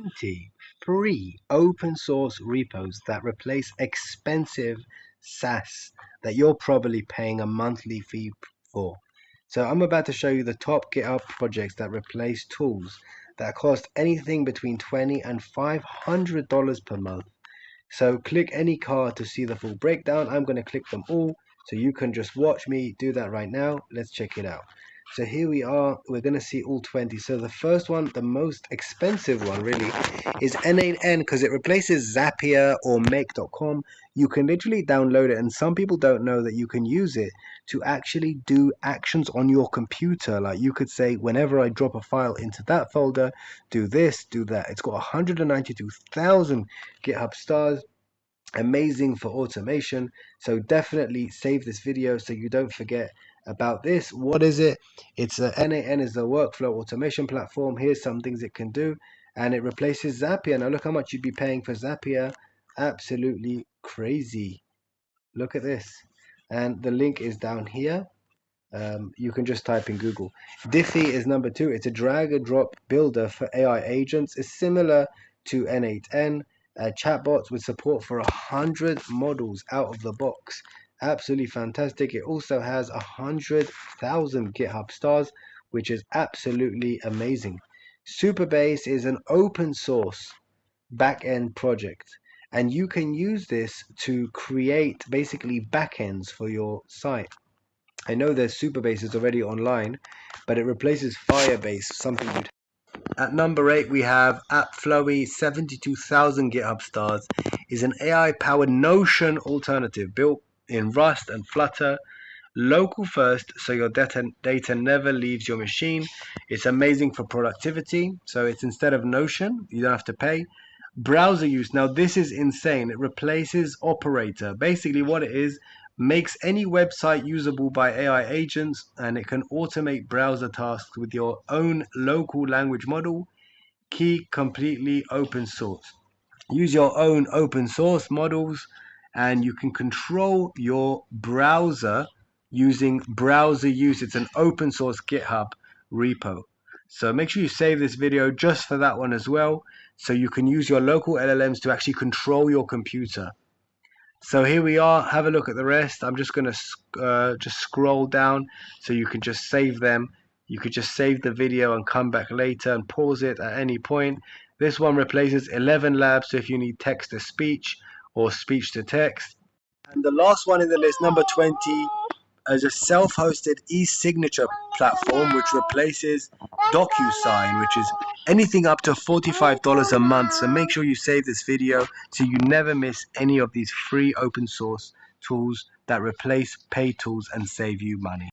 20 free open source repos that replace expensive SaaS that you're probably paying a monthly fee for. So I'm about to show you the top GitHub projects that replace tools that cost anything between $20 and $500 per month. So click any card to see the full breakdown. I'm going to click them all so you can just watch me do that right now. Let's check it out. So here we are, we're going to see all 20. So the first one, the most expensive one really, is N8N because it replaces Zapier or Make.com. You can literally download it, and some people don't know that you can use it to actually do actions on your computer. Like you could say, whenever I drop a file into that folder, do this, do that. It's got 192,000 GitHub stars. Amazing for automation. So definitely save this video so you don't forget about this. What is it? It's N8N is the workflow automation platform. Here's some things it can do, and it replaces Zapier. Now look how much you'd be paying for Zapier. Absolutely crazy. Look at this, and the link is down here. You can just type in Google. Diffy is number 2. It's a drag and drop builder for AI agents. It's similar to N8N. Chatbots with support for 100 models out of the box. Absolutely fantastic. It also has 100,000 GitHub stars, which is absolutely amazing. Supabase is an open source backend project, and you can use this to create basically backends for your site. I know there's Supabase is already online, but it replaces Firebase, something you'd. At number 8, we have AppFlowy. 72,000 GitHub stars. Is an AI-powered Notion alternative built in Rust and Flutter. Local first, so your data never leaves your machine. It's amazing for productivity. So it's instead of Notion, you don't have to pay. Browser use. Now this is insane. It replaces Operator. Basically what it is, makes any website usable by AI agents, and it can automate browser tasks with your own local language model. Key, completely open source. Use your own open source models, and you can control your browser using browser use. It's an open source GitHub repo. So make sure you save this video just for that one as well, so you can use your local LLMs to actually control your computer. So here we are. Have a look at the rest. I'm just going to just scroll down so you can just save them. You could just save the video and come back later and pause it at any point. This one replaces 11 labs, so if you need text to speech or speech to text. And the last one in the list, number 20, is a self-hosted e-signature platform which replaces DocuSign, which is anything up to $45 a month. So make sure you save this video so you never miss any of these free open source tools that replace paid tools and save you money.